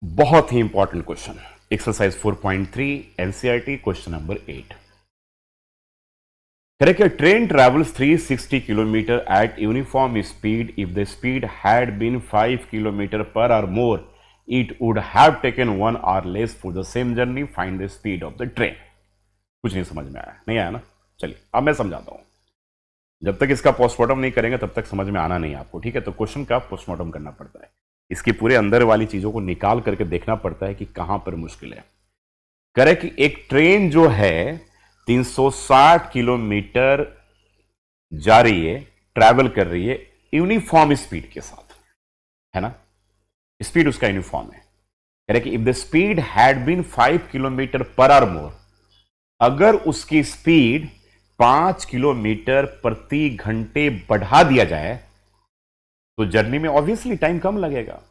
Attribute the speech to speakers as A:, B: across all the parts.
A: बहुत ही important question, exercise 4.3 NCERT question number 8। Correct, train travels 360 kilometre at uniform speed. If the speed had been 5 kilometre per hour more, it would have taken 1 hour less for the same journey. Find the speed of the train. कुछ नहीं समझ में आया? नहीं आया ना? चलिए अब मैं समझाता हूं। जब तक इसका पोस्टमार्टम नहीं करेंगे तब तक समझ में आना नहीं आपको, ठीक है? तो क्वेश्चन का पोस्टमार्टम करना पड़ता है, इसके पूरे अंदर वाली चीजों को निकाल करके देखना पड़ता है कि कहां पर मुश्किल है। करेक्ट, कि एक ट्रेन जो है 360 किलोमीटर जा रही है, ट्रैवल कर रही है यूनिफॉर्म स्पीड के साथ, है ना? स्पीड उसका यूनिफॉर्म है। Correct, if the speed had been 5 kilometre per hour more, अगर उसकी स्पीड 5 किलोमीटर प्रति घंटे बढ़ा दिया जाए तो जर्नी में ऑब्वियसली टाइम कम लगेगा।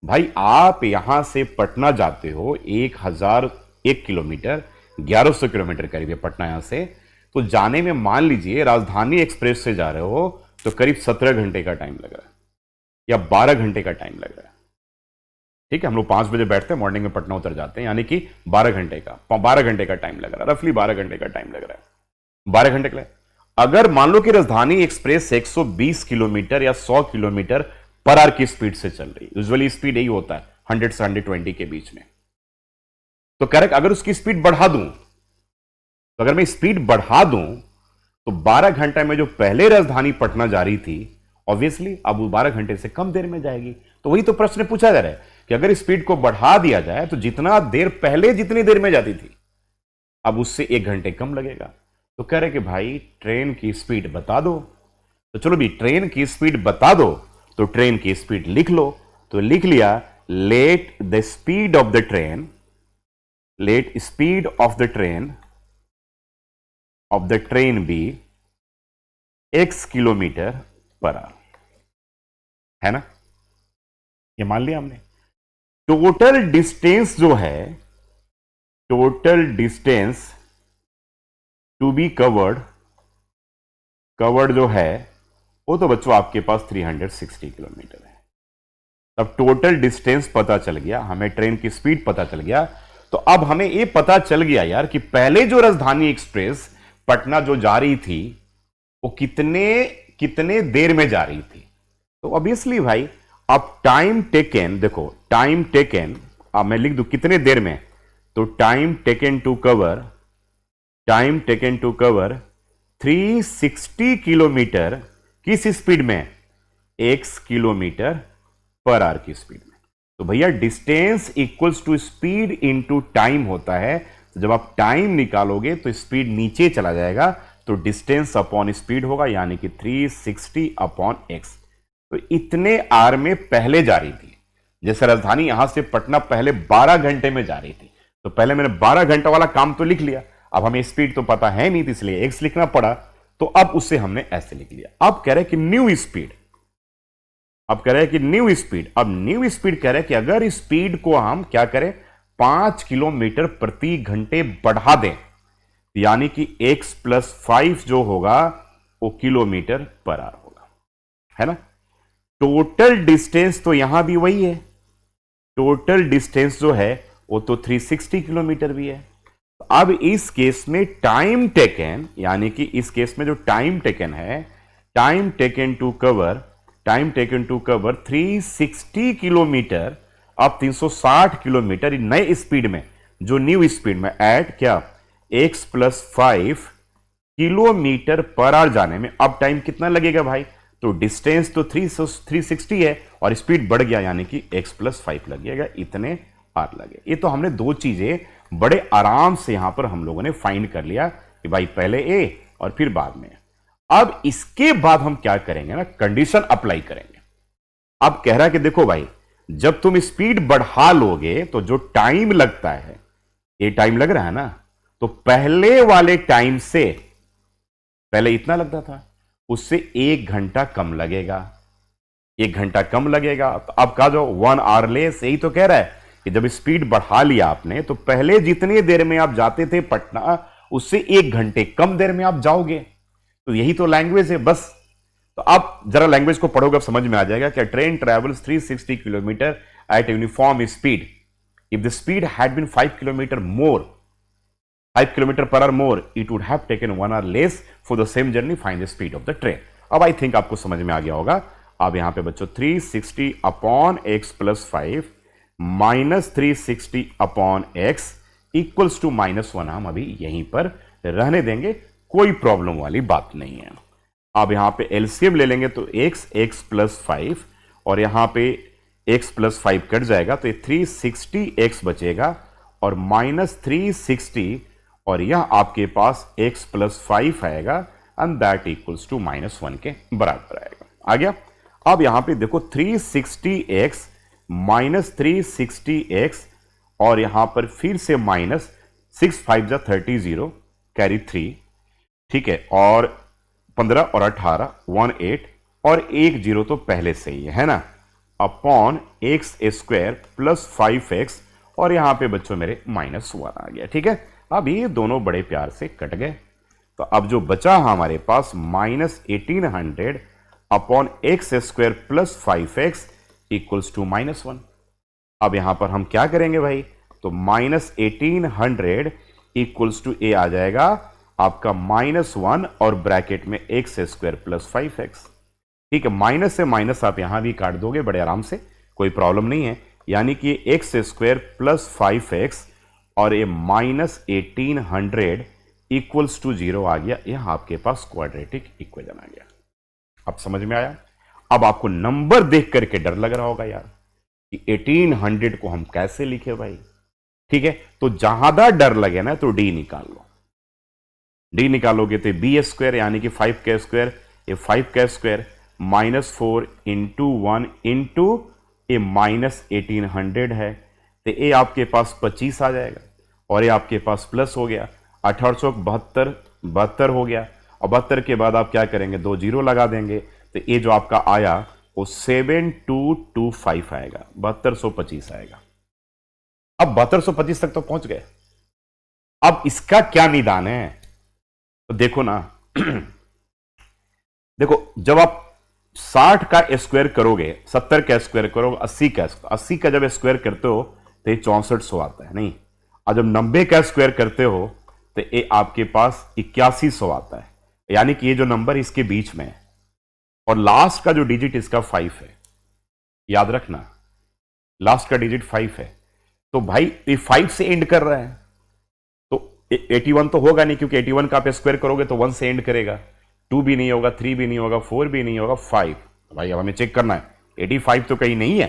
A: भाई आप यहां से पटना जाते हो 1001 किलोमीटर, 1100 किलोमीटर करीब है पटना यहां से, तो जाने में मान लीजिए राजधानी एक्सप्रेस से जा रहे हो तो करीब 17 घंटे का टाइम लग रहा है या 12 घंटे का टाइम लग रहा है। ठीक है, हम लोग 5 बजे बैठते हैं, मॉर्निंग में पटना उतर जाते हैं, यानी कि 12 घंटे का टाइम लग रहा है, रफली 12 घंटे का टाइम लग रहा है। 12 घंटे के लिए अगर मान लो कि राजधानी एक्सप्रेस 120 किलोमीटर या 100 किलोमीटर पर आवर की स्पीड से चल रही, यूजुअली स्पीड यही होता है 100 से 120 के बीच में, तो करेक्ट अगर उसकी स्पीड बढ़ा दूं, तो अगर मैं स्पीड बढ़ा दूं तो 12 घंटे में जो पहले राजधानी पटना जा रही थी ऑब्वियसली अब वो 12 घंटे से कम देर में जाएगी। तो वही तो प्रश्न पूछा जा रहा है कि अगर स्पीड को बढ़ा दिया जाए तो जितना देर पहले जितनी देर में जाती थी अब उससे 1 घंटे कम लगेगा। तो कह रहे कि भाई ट्रेन की स्पीड बता दो। तो चलो भी ट्रेन की स्पीड बता दो, तो ट्रेन की स्पीड लिख लो। तो लिख लिया, let the speed of the train, let speed of the train be x kilometre per hour, है ना? ये मान लिया हमने। टोटल डिस्टेंस जो है, total distance to be covered जो है वो तो बच्चों आपके पास 360 किलोमीटर है। अब टोटल डिस्टेंस पता चल गया, हमें ट्रेन की स्पीड पता चल गया, तो अब हमें ये पता चल गया यार कि पहले जो राजधानी एक्सप्रेस पटना जो जा रही थी वो कितने कितने देर में जा रही थी। तो ऑब्वियसली भाई अब टाइम टेकन, देखो टाइम टेकन, अब मैं लिख दूं कितने देर में, तो time taken to cover 360 kilometre किस स्पीड में, x किलोमीटर पर आवर की स्पीड में। तो भैया distance equals to speed into time होता है। तो जब आप टाइम निकालोगे तो स्पीड नीचे चला जाएगा, तो डिस्टेंस अपॉन स्पीड होगा, यानी कि 360 अपॉन x। तो इतने आर में पहले जा रही थी, जैसे राजधानी यहां से पटना पहले 12 घंटे में जा रही थी, तो पहले मैंने 12 घंटे वाला काम तो लिख लिया। अब हमें स्पीड तो पता है नहीं, इसलिए x लिखना पड़ा, तो अब उसे हमने ऐसे लिख लिया। अब कह रहे कि न्यू स्पीड, अब कह रहे कि न्यू स्पीड, अब न्यू स्पीड कह रहे कि अगर स्पीड को हम क्या करें 5 किलोमीटर प्रति घंटे बढ़ा दें, यानी कि x प्लस 5 जो होगा वो किलोमीटर पर आवर होगा, है ना? टोटल डिस्टेंस तो यहां भी वही है, टोटल डिस्टेंस जो है वो तो 360 किलोमीटर भी है। तो अब इस केस में टाइम टेकन, यानी कि इस केस में जो टाइम टेकन है, time taken to cover 360 kilometre, अब 360 किलोमीटर नए स्पीड में, जो न्यू स्पीड में एट क्या x plus 5 kilometre per hour जाने में अब टाइम कितना लगेगा भाई? तो डिस्टेंस तो 360 है और स्पीड बढ़ गया, यानी कि x प्लस 5 लगेगा, इतने आर लगे। ये तो हमने दो चीजें बड़े आराम से यहां पर हम लोगों ने फाइंड कर लिया कि भाई पहले a और फिर बाद में। अब इसके बाद हम क्या करेंगे ना, कंडीशन अप्लाई करेंगे। अब कह रहा है कि देखो भाई जब तुम स्पीड बढ़ा लोगे तो जो टाइम लगता है, ये टाइम लग रहा है ना, तो पहले वाले टाइम से, पहले इतना लगता था, उससे 1 घंटा कम लगेगा, 1 घंटा कम लगेगा। तो अब कहा जो 1 आवर लेस, यही तो कह रहा है कि जब स्पीड बढ़ा लिया आपने तो पहले जितनी देर में आप जाते थे पटना उससे 1 घंटे कम देर में आप जाओगे। तो यही तो लैंग्वेज है बस। तो आप जरा लैंग्वेज को पढ़ोगे अब समझ में आ जाएगा कि train travels 360 kilometre at a uniform speed. If the speed had been 5 kilometer more, 5 kilometre per hour more, it would have taken 1 hour less for the same journey, find the speed of the train. अब I think आपको समझ में आ गया होगा. अब यहां पे बच्चों 360 upon X plus 5 minus 360 upon X equals to -1 हम अभी यहीं पर रहने देंगे, कोई प्रॉब्लम वाली बात नहीं है. अब यहां पे एलसीएम ले लेंगे तो x प्लस 5 और यहां पे x प्लस 5 कट जाएगा तो ये 360x बचेगा और -360 और यह आपके पास x प्लस 5 आएगा एंड दैट इक्वल्स टू -1 के बराबर आएगा. आ गया. अब यहां पे देखो 360x माइनस 360x और यहां पर फिर से माइनस 6 5 जा 30 कैरी 3, ठीक है, और 15 और 18 18 और 1 0 तो पहले से ही है ना, upon X square plus 5x और यहां पे बच्चों मेरे -1 आ गया. ठीक है. अब ये दोनों बड़े प्यार से कट गए तो अब जो बचा हमारे पास -1800 upon X square plus 5x equals to -1. अब यहां पर हम क्या करेंगे भाई, तो -1800 इक्वल्स टू ए आ जाएगा आपका -1 और ब्रैकेट में एक्स स्क्वायर प्लस 5x. ठीक है. माइनस से माइनस आप यहां भी काट दोगे बड़े आराम से, कोई प्रॉब्लम नहीं है. यानी कि एक्स स्क्वायर प्लस 5x और ये -1800 इक्वल्स टू 0 आ गया. यह आपके पास क्वाड्रेटिक इक्वेशन आ गया. अब समझ में आया. अब आपको नंबर देख करके डर लग रहा होगा यार कि 1800 को हम कैसे लिखे भाई. ठीक है. तो ज्यादा डर लगे ना तो डी निकाल लो. डी निकालोगे तो बी स्क्वायर यानी कि 5k स्क्वायर, ये 5k स्क्वायर -4 इंटू 1 इंटू ये -1800 है तो ये आपके पास 25 आ जाएगा और ये आपके पास प्लस हो गया 1872 हो गया. और 72 के बाद आप क्या करेंगे, 2 0 लगा देंगे तो ये जो आपका आया वो 7225 आएगा, 7225 आएगा. अब 7225 तक तो पहुंच गए. अब इसका क्या निदान है, तो देखो ना देखो जब आप 60 का स्क्वायर करोगे, 70 का स्क्वायर करोगे, 80 का जब स्क्वायर करते हो तो ये 6400 आता है नहीं. और जब 90 का स्क्वायर करते हो तो ये आपके पास 8100 आता है. यानी कि ये जो नंबर इसके बीच में है और लास्ट का जो डिजिट इसका 5 है, याद रखना लास्ट का डिजिट 5 है. तो भाई ये 5 से एंड कर रहा है तो 81 तो होगा नहीं, क्योंकि 81 का आप स्क्वायर करोगे तो 1 से एंड करेगा. 2 भी नहीं होगा, 3 भी नहीं होगा, 4 भी नहीं होगा, 5. तो भाई अब हमें चेक करना है 85 तो कहीं नहीं है,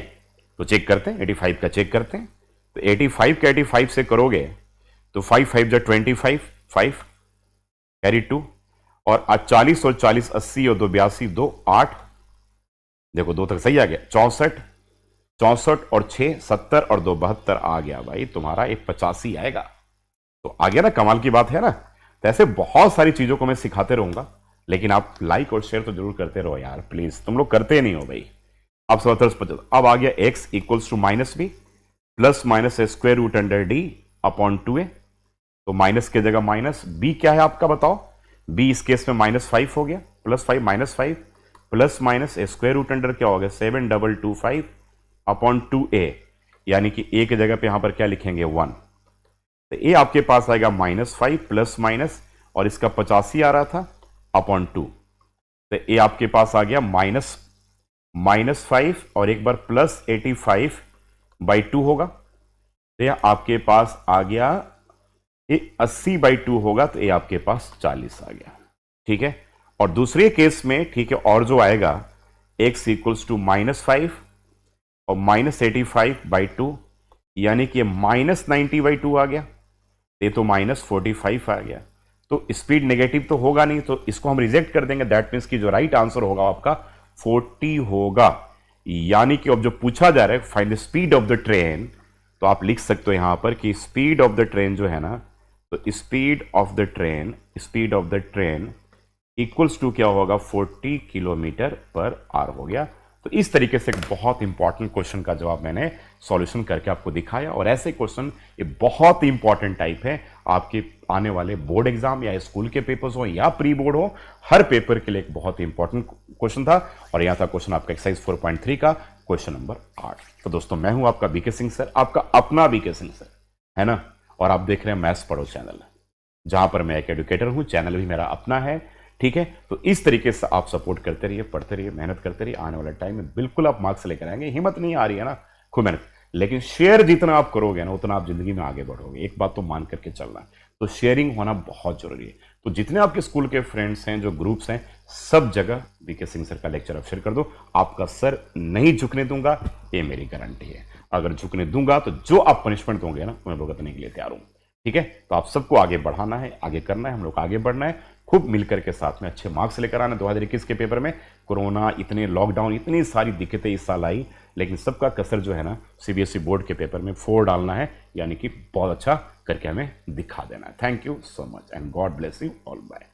A: तो चेक करते हैं 85 का चेक करते हैं. तो 85 का 85 से करोगे तो 5 5 जा 25, 5 कैरी 2 और 40 और 40 80 और 2 82 2 8, देखो 2 तक सही आ गया. 64 और 6 70 और 2 72 आ गया भाई तुम्हारा एक 85 आएगा. तो आ गया ना, कमाल की बात है ना. तो ऐसे बहुत सारी चीजों को मैं सिखाते रहूंगा, लेकिन आप लाइक और शेयर तो जरूर करते रहो यार प्लीज, तुम लोग करते नहीं हो भाई. अब 70 अब आ गया x equals to -b plus minus square root under D upon 2a. तो माइनस की जगह माइनस, b क्या है आपका बताओ, b इस केस में -5 हो गया, +5 -5 plus minus square root under क्या हो गया 7225 अपॉन 2a. यानी कि a की जगह पे यहां पर क्या लिखेंगे 1. तो a आपके पास आएगा -5 प्लस माइनस और इसका 85 आ रहा था अपॉन 2. तो a आपके पास आ गया -5 और एक बार +85/2 होगा. तो यह आपके पास आ गया ये 80/2 होगा, तो ये आपके पास 40 आ गया. ठीक है. और दूसरे केस में ठीक है, और जो आएगा x इक्वल्स टू -5 और -85/2 यानी कि -90/2 आ गया. ये तो -45 आ गया. तो स्पीड नेगेटिव तो होगा नहीं, तो इसको हम रिजेक्ट कर देंगे. दैट मीन्स कि जो राइट आंसर होगा आपका 40 होगा. यानी कि अब जो पूछा जा रहा है find the speed of the train, तो आप लिख सकते हो यहां पर कि स्पीड ऑफ द ट्रेन जो है ना, तो speed of the train equals to क्या होगा 40 किलोमीटर पर आवर हो गया. तो इस तरीके से एक बहुत इंपॉर्टेंट क्वेश्चन का जवाब मैंने सॉल्यूशन करके आपको दिखाया. और ऐसे क्वेश्चन ये बहुत इंपॉर्टेंट टाइप है आपके आने वाले बोर्ड एग्जाम या स्कूल के पेपर्स हो या प्री बोर्ड हो, हर पेपर के लिए एक बहुत इंपॉर्टेंट क्वेश्चन था. और यहां था क्वेश्चन आपका एक्सरसाइज 4.3 का क्वेश्चन नंबर 8. तो दोस्तों मैं हूं आपका बीके सिंह सर, आपका अपना बीके सिंह सर, है ना। और आप देख रहे हैं मैथ्स पढ़ो चैनल, जहां पर मैं एक एजुकेटर हूं, चैनल भी मेरा अपना है, ठीक है। तो इस तरीके से आप सपोर्ट करते रहिए, पढ़ते रहिए, मेहनत करते रहिए, आने वाले टाइम में बिल्कुल आप मार्क्स लेकर आएंगे। हिम्मत नहीं आ रही है ना, खूब मेहनत, लेकिन शेयर जितना आप करोगे ना उतना आप जिंदगी में आगे बढ़ोगे, एक बात तो मान करके चलना है। तो शेयरिंग होना बहुत जरूरी है। तो जितने आपके स्कूल के फ्रेंड्स हैं, जो ग्रुप्स हैं, सब जगह बीके सिंह सर का लेक्चर आप शेयर कर दो। आपका सर नहीं झुकने दूंगा, ये मेरी गारंटी है। अगर झुकने दूंगा तो जो आप पनिशमेंट दोगे ना, मैं भुगतने के लिए तैयार हूं, ठीक है। तो आप सबको आगे बढ़ाना है, आगे करना है, हम लोग आगे बढ़ना है, खूब मिलकर के साथ में अच्छे मार्क्स लेकर आना। 2021 के पेपर में कोरोना, इतने लॉकडाउन, इतनी सारी दिक्कतें इस साल आई, लेकिन सबका कसर जो है ना सीबीएसई बोर्ड के पेपर में 4 डालना है, यानी कि बहुत अच्छा करके हमें दिखा देना है। Thank you so much and God bless you all. Bye.